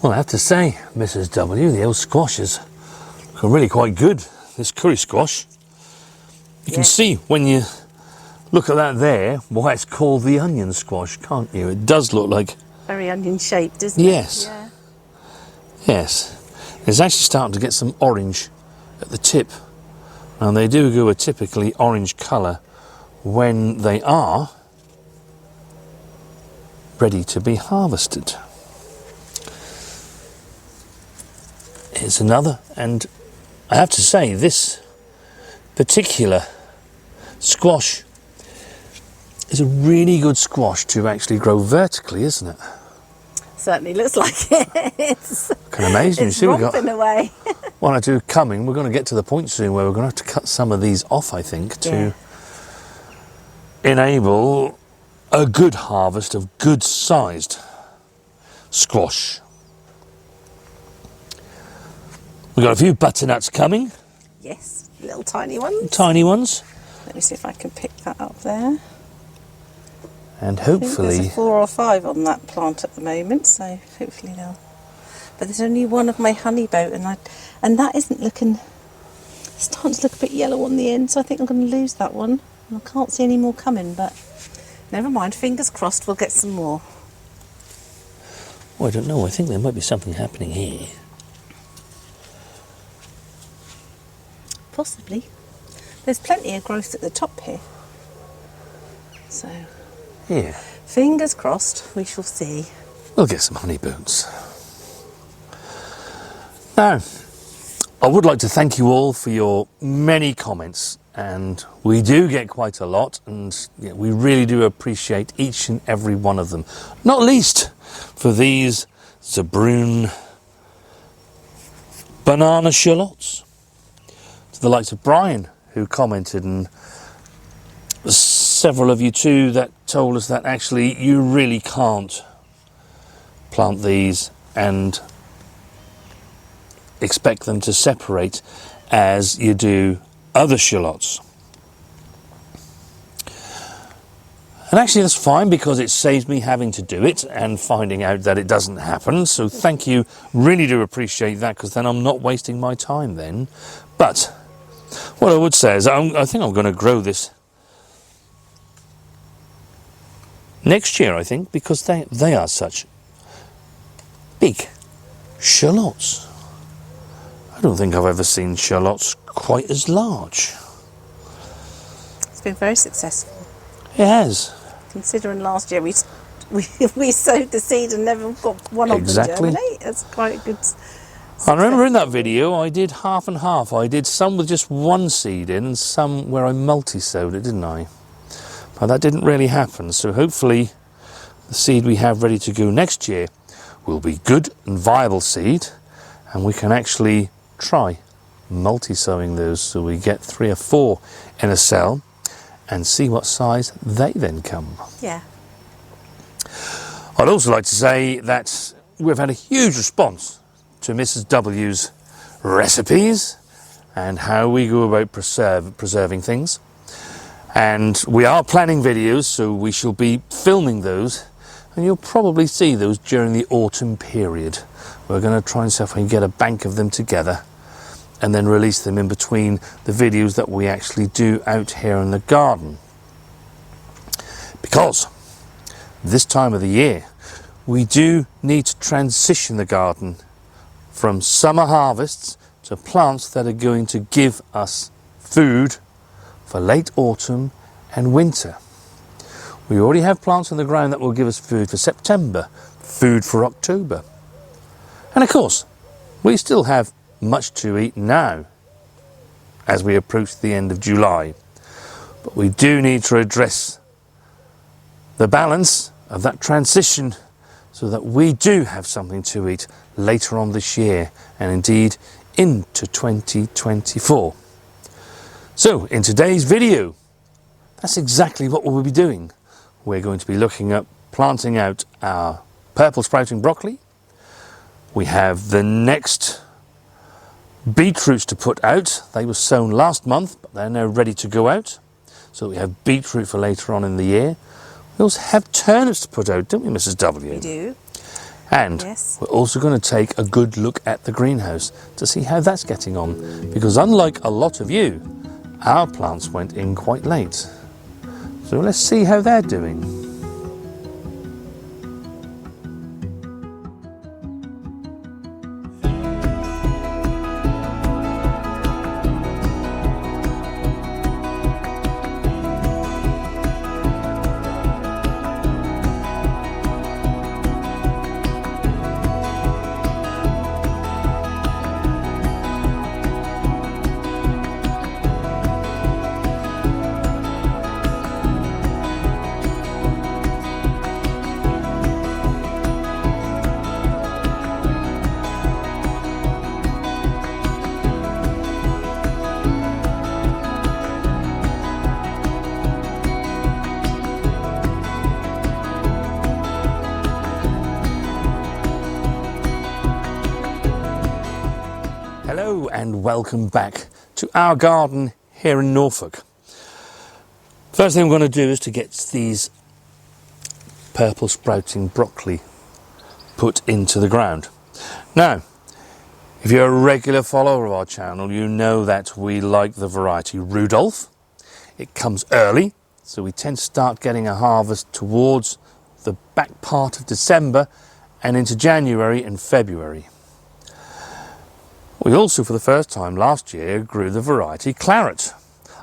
Well, I have to say, Mrs. W, the old squashes are really quite good. This curry squash. You can see when you look at that there, why it's called the onion squash, can't you? It does look like... Very onion shaped, isn't it? Yes. Yeah. Yes. It's actually starting to get some orange at the tip. And they do go a typically orange colour when they are ready to be harvested. Here's another, and I have to say this particular squash is a really good squash to actually grow vertically, isn't it? Certainly looks like it. It's kind of amazing. It's you see, we've romping got away. one or two coming. We're going to get to the point soon where we're going to have to cut some of these off, I think, to enable a good harvest of good sized squash. We've got a few butternuts coming. Yes, little tiny ones. Tiny ones. Let me see if I can pick that up there. And I think hopefully... there's a 4 or 5 on that plant at the moment, so hopefully they'll... But there's only one of my honey boat, and that isn't looking... It's starting to look a bit yellow on the end, so I think I'm going to lose that one. And I can't see any more coming, but never mind, fingers crossed we'll get some more. Oh, I don't know, I think there might be something happening here. Possibly. There's plenty of growth at the top here. So, Yeah. fingers crossed, we shall see. We'll get some honey boats. Now, I would like to thank you all for your many comments, and we do get quite a lot, and we really do appreciate each and every one of them. Not least for these Zabroon banana shallots. To the likes of Brian, who commented, and several of you too that told us that actually you really can't plant these and expect them to separate as you do other shallots. And actually that's fine, because it saves me having to do it and finding out that it doesn't happen. So thank you, really do appreciate that, because then I'm not wasting my time then. But what I would say is I think I'm going to grow this next year, I think, because they are such big shallots. I don't think I've ever seen shallots quite as large. It's been very successful. It has. Considering last year we sowed the seed and never got one of them germinate. That's quite a good success. I remember in that video I did half and half. I did some with just one seed in and some where I multi-sowed it, didn't I? But that didn't really happen, so hopefully the seed we have ready to go next year will be good and viable seed, and we can actually try multi-sowing those so we get 3 or 4 in a cell and see what size they then come. Yeah. I'd also like to say that we've had a huge response to Mrs. W's recipes and how we go about preserving things. And we are planning videos, so we shall be filming those, and you'll probably see those during the autumn period. We're going to try and see if we can get a bank of them together and then release them in between the videos that we actually do out here in the garden. Because this time of the year, we do need to transition the garden from summer harvests to plants that are going to give us food for late autumn and winter. We already have plants on the ground that will give us food for September, food for October. And of course, we still have much to eat now as we approach the end of July. But we do need to address the balance of that transition so that we do have something to eat later on this year and indeed into 2024. So in today's video, that's exactly what we'll be doing. We're going to be looking at planting out our purple sprouting broccoli. We have the next beetroots to put out. They were sown last month, but they're now ready to go out. So we have beetroot for later on in the year. We also have turnips to put out, don't we, Mrs. W? We do. And Yes. we're also going to take a good look at the greenhouse to see how that's getting on. Because unlike a lot of you, our plants went in quite late. So let's see how they're doing. Hello and welcome back to our garden here in Norfolk. First thing I'm going to do is to get these purple sprouting broccoli put into the ground. Now, if you're a regular follower of our channel, you know that we like the variety Rudolph. It comes early, so we tend to start getting a harvest towards the back part of December and into January and February. We also, for the first time last year, grew the variety Claret,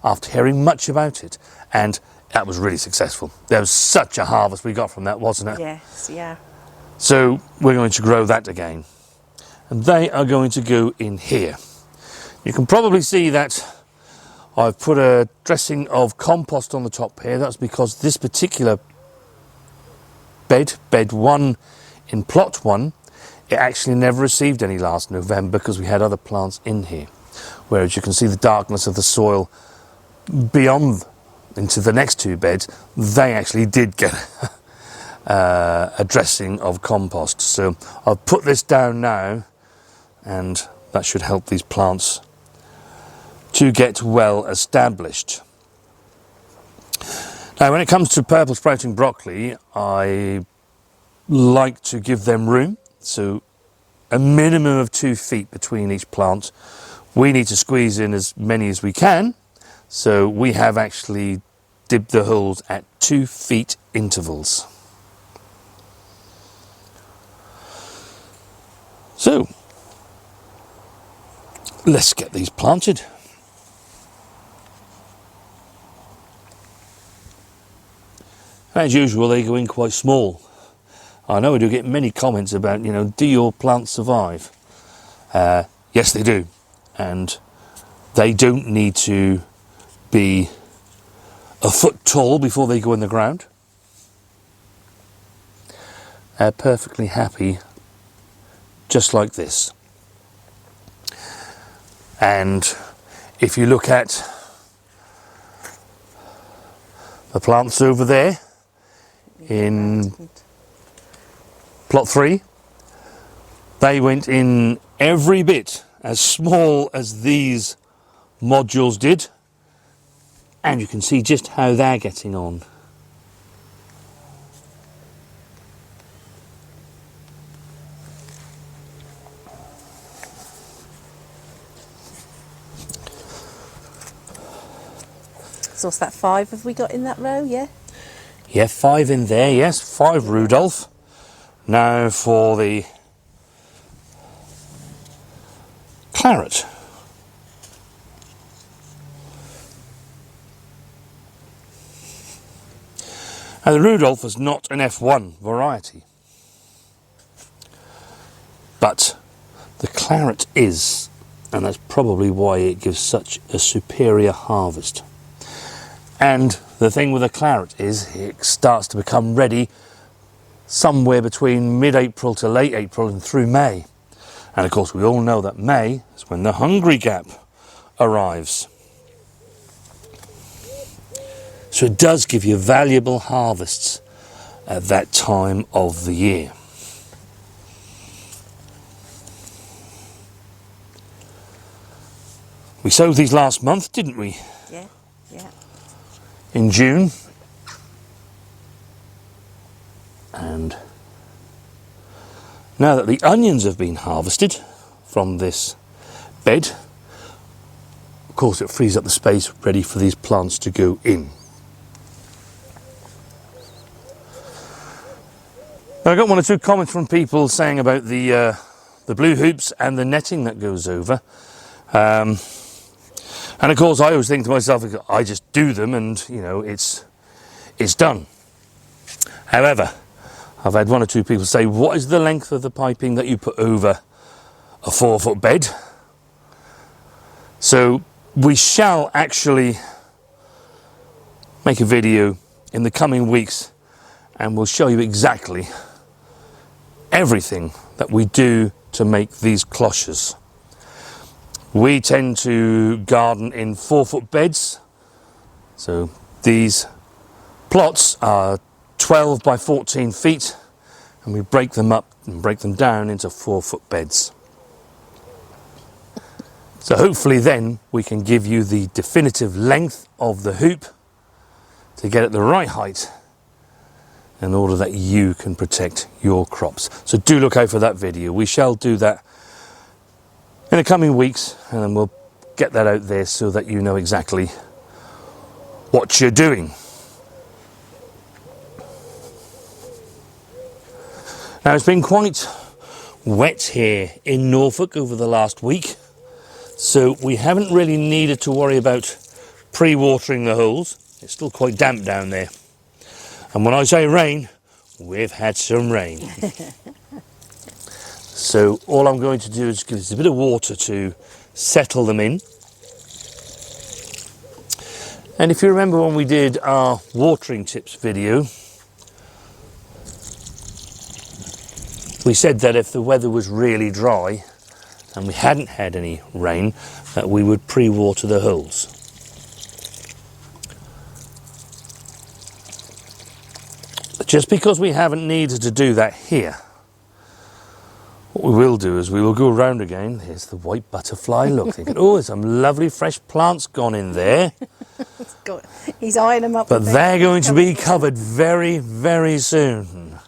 after hearing much about it, and that was really successful. There was such a harvest we got from that, wasn't it? Yes, yeah. So we're going to grow that again. And they are going to go in here. You can probably see that I've put a dressing of compost on the top here. That's because this particular bed 1 in plot 1, it actually never received any last November because we had other plants in here. Whereas you can see the darkness of the soil beyond into the next 2 beds, they actually did get a dressing of compost. So I'll put this down now, and that should help these plants to get well established. Now, when it comes to purple sprouting broccoli, I like to give them room. So a minimum of 2 feet between each plant. We need to squeeze in as many as we can. So we have actually dibbed the holes at 2 feet intervals. So let's get these planted. As usual, they go in quite small. I know we do get many comments about, do your plants survive? Yes, they do. And they don't need to be a foot tall before they go in the ground. They're perfectly happy just like this. And if you look at the plants over there in plot 3, they went in every bit as small as these modules did, and you can see just how they're getting on. So what's that, 5 have we got in that row, yeah? Yeah, 5 in there, yes, 5 Rudolph. Now for the Claret. Now the Rudolph is not an F1 variety, but the Claret is, and that's probably why it gives such a superior harvest. And the thing with the Claret is it starts to become ready somewhere between mid-April to late April and through May. And of course we all know that May is when the hungry gap arrives. So it does give you valuable harvests at that time of the year. We sowed these last month, didn't we? Yeah, yeah. In June. And Now that the onions have been harvested from this bed, of course it frees up the space ready for these plants to go in. Now, I got one or two comments from people saying about the blue hoops and the netting that goes over. And of course I always think to myself, I just do them and, you know, it's done. However, I've had one or two people say, what is the length of the piping that you put over a 4-foot bed? So we shall actually make a video in the coming weeks and we'll show you exactly everything that we do to make these cloches. We tend to garden in 4-foot beds, so these plots are 12 by 14 feet, and we break them up and break them down into 4-foot beds. So hopefully then we can give you the definitive length of the hoop to get it the right height in order that you can protect your crops. So do look out for that video. We shall do that in the coming weeks, and then we'll get that out there so that you know exactly what you're doing. Now, it's been quite wet here in Norfolk over the last week, so we haven't really needed to worry about pre-watering the holes. It's still quite damp down there. And when I say rain, we've had some rain. So all I'm going to do is give this a bit of water to settle them in. And if you remember when we did our watering tips video, we said that if the weather was really dry and we hadn't had any rain, that we would pre-water the holes. Just because we haven't needed to do that here, what we will do is we will go around again. Here's the white butterfly. Look, thinking, oh, there's some lovely fresh plants gone in there. He's eyeing them up. But they're going to be covered very, very soon.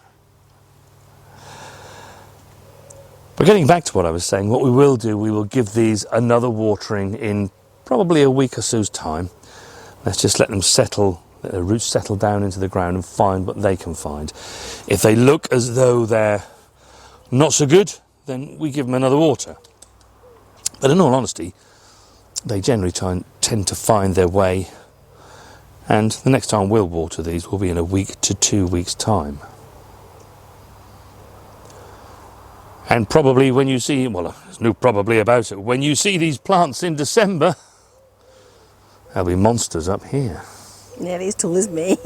But getting back to what I was saying, what we will do, we will give these another watering in probably a week or so's time. Let's just let them settle, let the roots settle down into the ground and find what they can find. If they look as though they're not so good, then we give them another water. But in all honesty, they generally tend to find their way, and the next time we'll water these will be in a week to 2 weeks' time. And probably when you see, well, there's no probably about it, when you see these plants in December, there'll be monsters up here. Nearly as tall as me.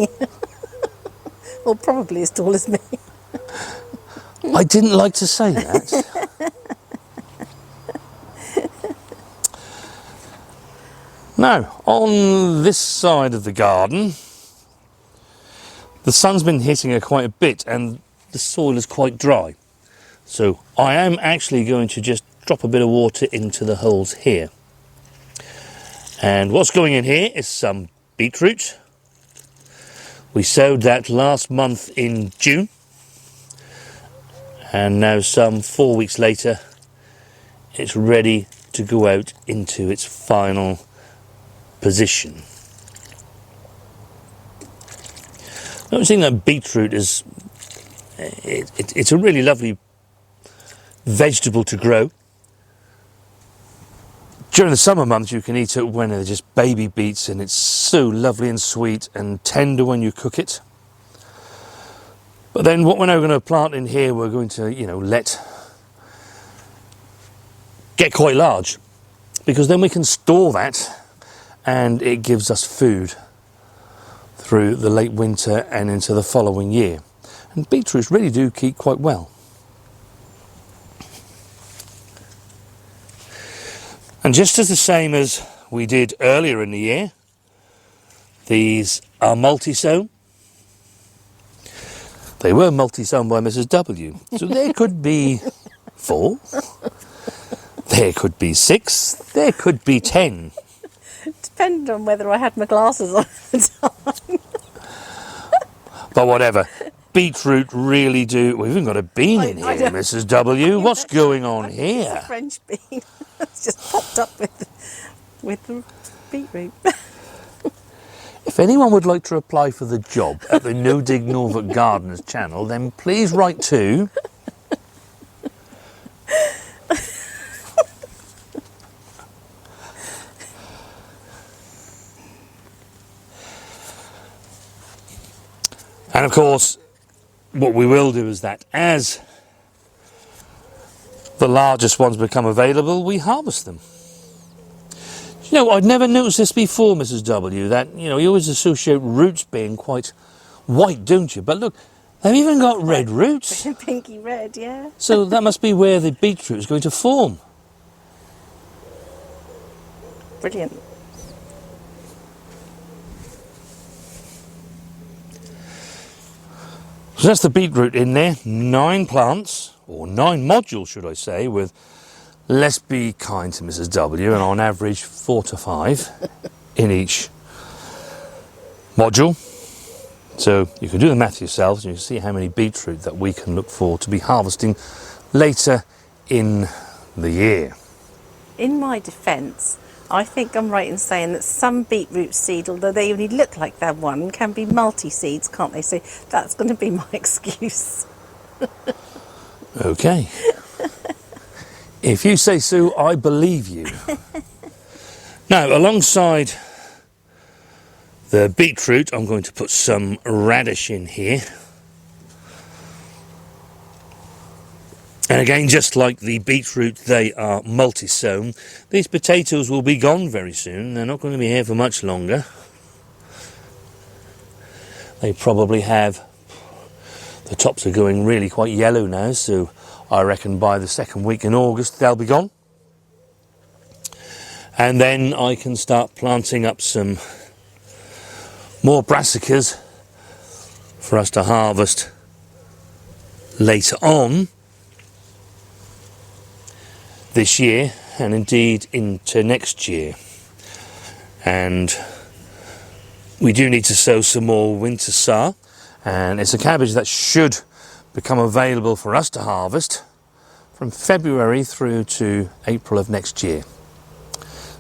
Or probably as tall as me. I didn't like to say that. Now, on this side of the garden, the sun's been hitting it quite a bit and the soil is quite dry. So I am actually going to just drop a bit of water into the holes here. And what's going in here is some beetroot. We sowed that last month in June. And now some 4 weeks later, it's ready to go out into its final position. Noticing that beetroot is, it's a really lovely vegetable to grow. During the summer months you can eat it when they're just baby beets, and it's so lovely and sweet and tender when you cook it. But then what we're now going to plant in here, we're going to, let get quite large, because then we can store that and it gives us food through the late winter and into the following year. And beetroots really do keep quite well. And just as the same as we did earlier in the year, these are multi-sown. They were multi-sown by Mrs. W. So there could be 4, there could be 6, there could be 10. Depending on whether I had my glasses on at the time. But whatever, beetroot really do... We've even got a bean in I here, know. Mrs. W. What's going on It's here? a French bean. It's just popped up with the beetroot. If anyone would like to apply for the job at the No Dig Norfolk Gardeners channel, then please write to... And of course, what we will do is that as the largest ones become available, we harvest them. You know, I'd never noticed this before, Mrs. W, that, you know, you always associate roots being quite white, don't you? But look, they've even got red roots. Pinky red, yeah. So that must be where the beetroot is going to form. Brilliant. So that's the beetroot in there. 9 plants, or 9 modules, should I say, with, let's be kind to Mrs. W, and on average 4 to 5 in each module. So you can do the math yourselves and you can see how many beetroot that we can look for to be harvesting later in the year. In my defence, I think I'm right in saying that some beetroot seed, although they only look like they're one, can be multi-seeds, can't they? So that's going to be my excuse. Okay. If you say so, I believe you. Now, alongside the beetroot, I'm going to put some radish in here. And again, just like the beetroot, they are multi-sown. These potatoes will be gone very soon. They're not going to be here for much longer. They probably have... The tops are going really quite yellow now, so I reckon by the second week in August they'll be gone. And then I can start planting up some more brassicas for us to harvest later on this year and indeed into next year. And we do need to sow some more winter sow, and it's a cabbage that should become available for us to harvest from February through to April of next year.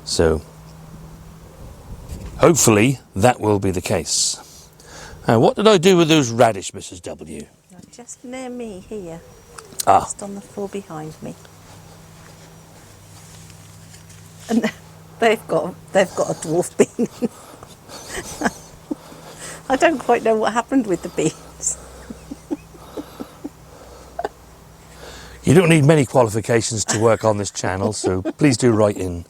So hopefully that will be the case. Now, what did I do with those radish, Mrs. W? Just near me here, Ah, just on the floor behind me. And they've got a dwarf bean. I don't quite know what happened with the beans. you don't need many qualifications to work on this channel, so please do write in.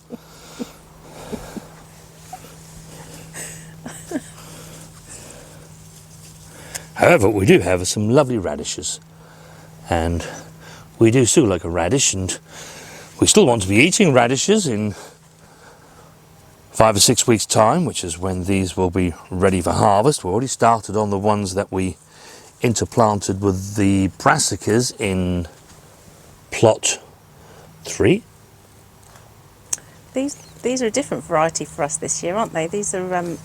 However, we do have some lovely radishes, and we do still like a radish, and we still want to be eating radishes in 5 or 6 weeks' time, which is when these will be ready for harvest. We've already started on the ones that we interplanted with the brassicas in plot 3. These are a different variety for us this year, aren't they? These are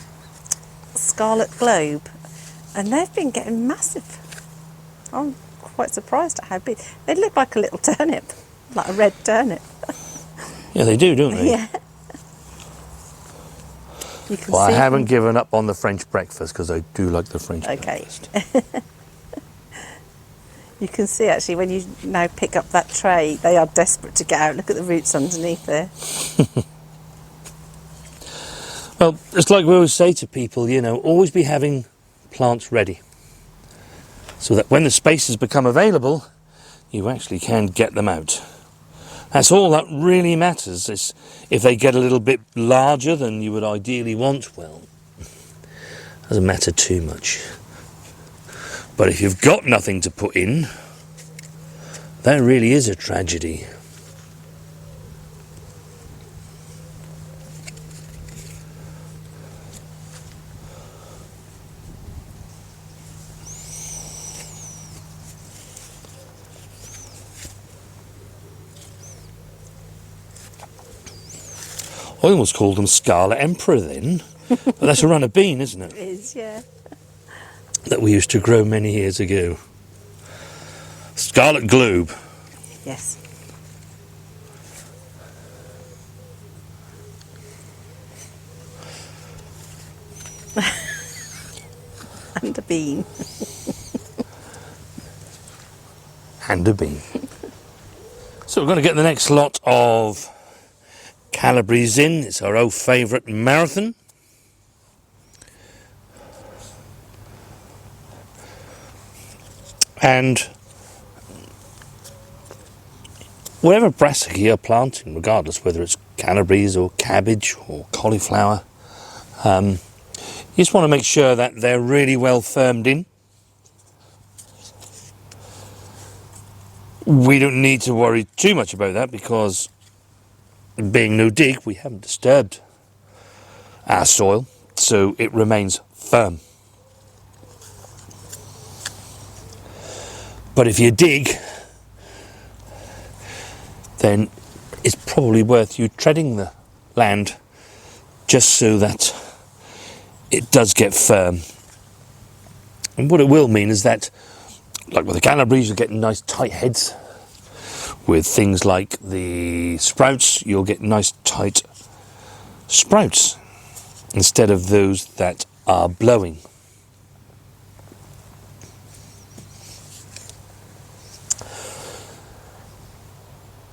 Scarlet Globe, and they've been getting massive. I'm quite surprised at how big. They look like a little turnip, like a red turnip. Yeah, they do, don't they? Yeah. You can Well, I see haven't given up on the French breakfast because I do like the French Okay. breakfast. You can see actually when you now pick up that tray, they are desperate to get out. Look at the roots underneath there. Well, it's like we always say to people, you know, always be having plants ready, so that when the spaces become available, you actually can get them out. That's all that really matters. Is if they get a little bit larger than you would ideally want, well, doesn't matter too much. But if you've got nothing to put in, that really is a tragedy. I almost called them Scarlet Emperor then, but that's a run of bean, isn't it? It is, yeah. that we used to grow many years ago. Scarlet Globe. Yes. And a bean. And a bean. So we're going to get the next lot of calabrese in. It's our old favourite marathon. And whatever brassica you're planting, regardless whether it's calabrese or cabbage or cauliflower, you just want to make sure that they're really well firmed in. We don't need to worry too much about that because, being no dig, we haven't disturbed our soil, so it remains firm. But if you dig, then it's probably worth you treading the land just so that it does get firm. And what it will mean is that, like with the calabrese, you'll get nice tight heads. With things like the sprouts, you'll get nice tight sprouts instead of those that are blowing.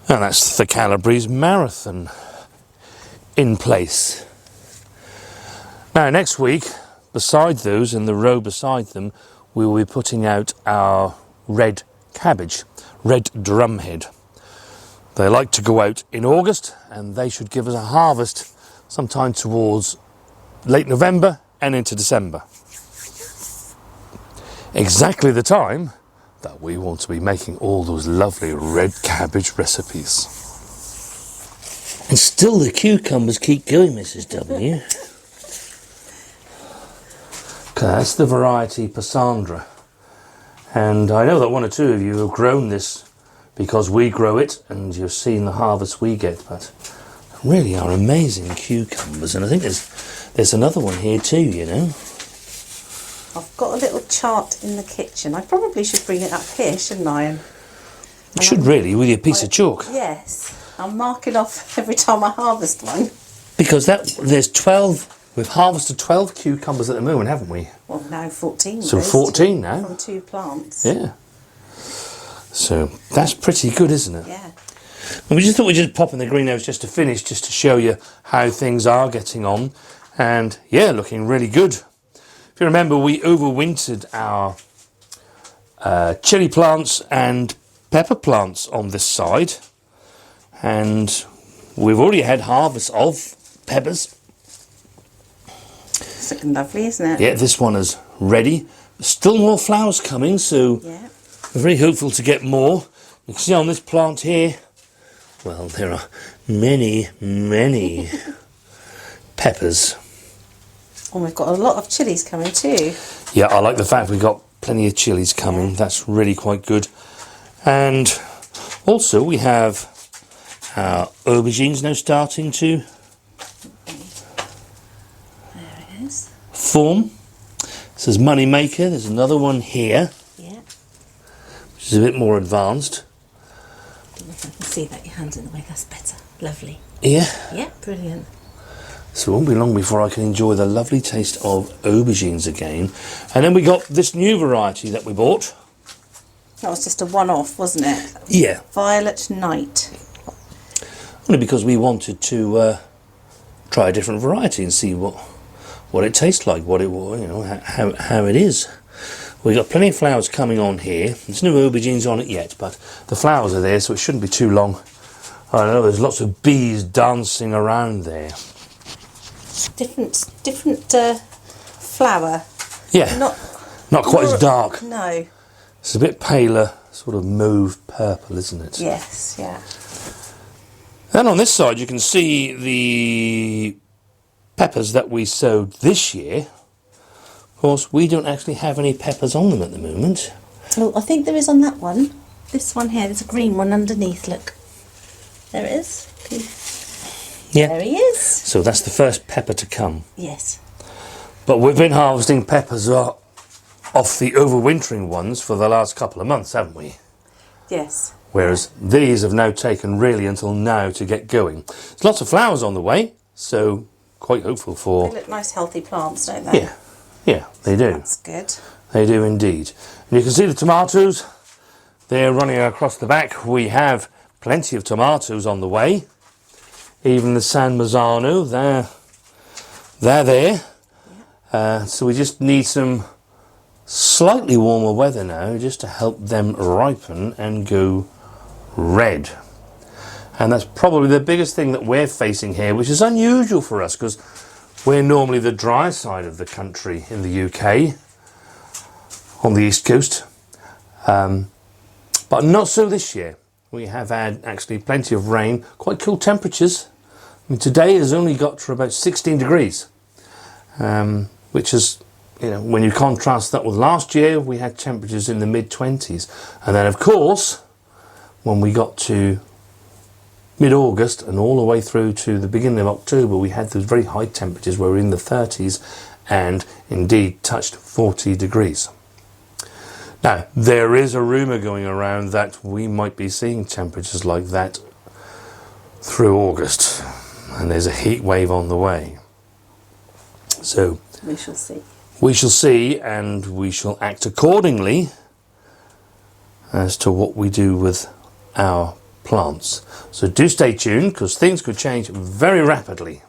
And that's the calabrese marathon in place. Now next week, beside those, in the row beside them, we will be putting out our red cabbage, red drumhead. They like to go out in August, and they should give us a harvest sometime towards late November and into December. Exactly the time that we want to be making all those lovely red cabbage recipes. And still the cucumbers keep going, Mrs. W. Okay, that's the variety Passandra. And I know that one or two of you have grown this because we grow it and you've seen the harvest we get, but really are amazing cucumbers. And I think there's another one here too, you know. I've got a little chart in the kitchen. I probably should bring it up here, shouldn't I? You should really, with your piece of chalk. Yes. I'm marking off every time I harvest one. Because there's 12, we've harvested 12 cucumbers at the moment, haven't we? Well, now 14. So 14 now. From 2 plants. Yeah. So that's pretty good, isn't it? Yeah. And we just thought we'd just pop in the greenhouse just to finish, just to show you how things are getting on. And yeah, looking really good. If you remember, we overwintered our chilli plants and pepper plants on this side. And we've already had harvest of peppers. It's looking lovely, isn't it? Yeah, this one is ready. Still more flowers coming, so yeah. We're very hopeful to get more. You can see on this plant here, well, there are many, many peppers. And we've got a lot of chilies coming too. Yeah, I like the fact we've got plenty of chilies coming. That's really quite good. And also we have our aubergines now starting to There it is. form. This is Money Maker. There's another one here, Yeah. which is a bit more advanced. I don't know if I can see that your hand's in the way. That's better. Lovely. Yeah. Yeah, brilliant. So it won't be long before I can enjoy the lovely taste of aubergines again. And then we got this new variety that we bought. That was just a one-off, wasn't it? Yeah. Violet Night. Only because we wanted to try a different variety and see what it tastes like, what it, you know, how it is. We've got plenty of flowers coming on here. There's no aubergines on it yet, but the flowers are there, so it shouldn't be too long. I know there's lots of bees dancing around there. Different flower. Yeah, not quite as dark. No. It's a bit paler, sort of mauve purple, isn't it? Yes, yeah. And on this side you can see the peppers that we sowed this year. Of course, we don't actually have any peppers on them at the moment. Oh, I think there is on that one. This one here, there's a green one underneath, look. There it is. Yeah. There he is. So that's the first pepper to come. Yes. But we've been harvesting peppers on off the overwintering ones for the last couple of months, haven't we? Yes. Whereas these have now taken really until now to get going. There's lots of flowers on the way, so quite hopeful for... They look nice healthy plants, don't they? Yeah, they do. That's good. They do indeed. And you can see the tomatoes, they're running across the back. We have plenty of tomatoes on the way. Even the San Marzano, they're there. Yeah. So we just need some slightly warmer weather now just to help them ripen and go red. And that's probably the biggest thing that we're facing here, which is unusual for us because we're normally the dry side of the country in the UK, on the east coast. But not so this year. We have had actually plenty of rain, quite cool temperatures. I mean, today has only got to about 16 degrees, which is, you know, when you contrast that with last year, we had temperatures in the mid-20s. And then, of course, when we got to mid-August and all the way through to the beginning of October, we had those very high temperatures where we were in the 30s and indeed touched 40 degrees. Now, there is a rumour going around that we might be seeing temperatures like that through August, and there's a heat wave on the way. So we shall see. We shall see, and we shall act accordingly as to what we do with our plants. So do stay tuned, because things could change very rapidly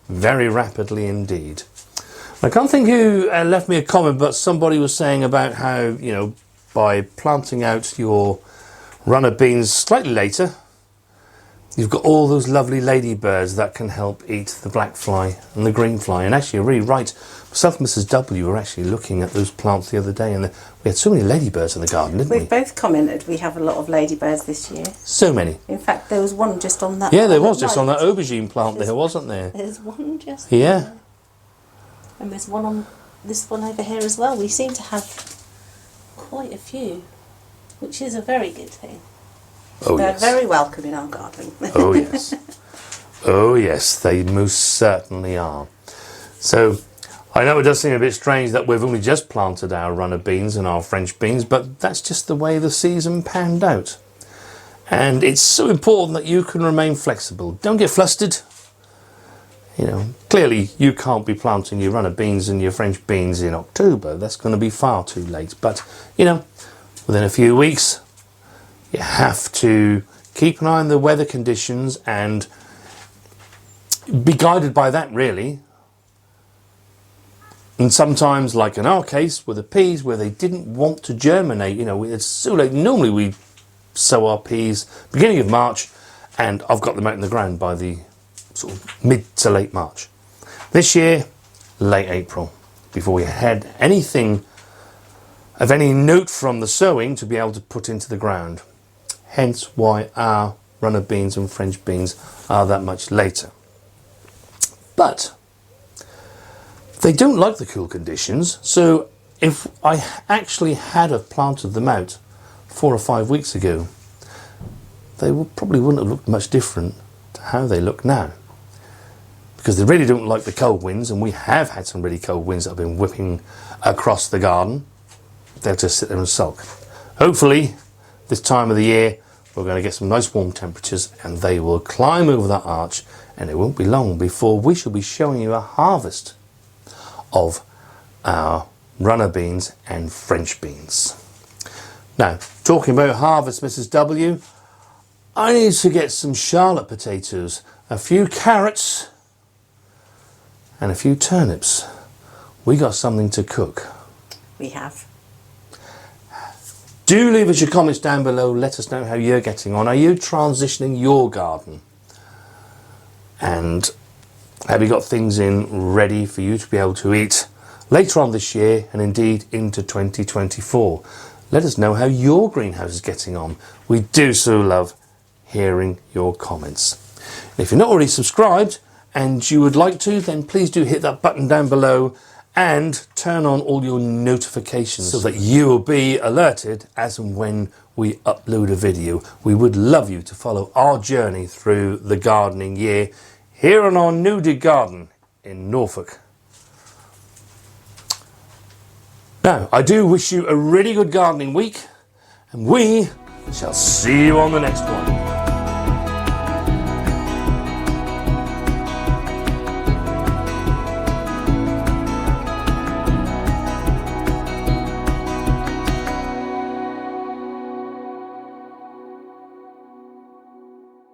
indeed. I can't think who left me a comment, but somebody was saying about how, you know, by planting out your runner beans slightly later, you've got all those lovely ladybirds that can help eat the black fly and the green fly. And actually, you're really right. Myself and Mrs. W were actually looking at those plants the other day, and we had so many ladybirds in the garden, didn't we? We've both commented we have a lot of ladybirds this year. So many. In fact, there was one just on that. Yeah, there was just on that aubergine plant there, wasn't there? There's one just yeah. There. And there's one on this one over here as well. We seem to have quite a few, which is a very good thing. Oh, They're yes. very welcome in our garden. Oh, yes. Oh, yes, they most certainly are. So, I know it does seem a bit strange that we've only just planted our runner beans and our French beans, but that's just the way the season panned out. And it's so important that you can remain flexible. Don't get flustered. You know, clearly you can't be planting your runner beans and your French beans in October. That's going to be far too late. But, you know, within a few weeks, you have to keep an eye on the weather conditions and be guided by that, really. And sometimes, like in our case, with the peas, where they didn't want to germinate, you know, it's so late. Normally we sow our peas beginning of March, and I've got them out in the ground by the sort of mid to late March. This year, late April, before we had anything of any note from the sowing to be able to put into the ground. Hence why our runner beans and French beans are that much later. But they don't like the cool conditions, so if I actually had have planted them out 4 or 5 weeks ago, they probably wouldn't have looked much different to how they look now. Because they really don't like the cold winds, and we have had some really cold winds that have been whipping across the garden. They'll just sit there and sulk. Hopefully, this time of the year, we're going to get some nice warm temperatures, and they will climb over that arch, and it won't be long before we shall be showing you a harvest of our runner beans and French beans. Now, talking about harvest, Mrs. W, I need to get some Charlotte potatoes, a few carrots, and a few turnips. We got something to cook. We have. Do leave us your comments down below. Let us know how you're getting on. Are you transitioning your garden? And have you got things in ready for you to be able to eat later on this year and indeed into 2024? Let us know how your greenhouse is getting on. We do so love hearing your comments. And if you're not already subscribed and you would like to, then please do hit that button down below and turn on all your notifications so that you will be alerted as and when we upload a video. We would love you to follow our journey through the gardening year here on our No Dig Garden in Norfolk. Now, I do wish you a really good gardening week, and we shall see you on the next one.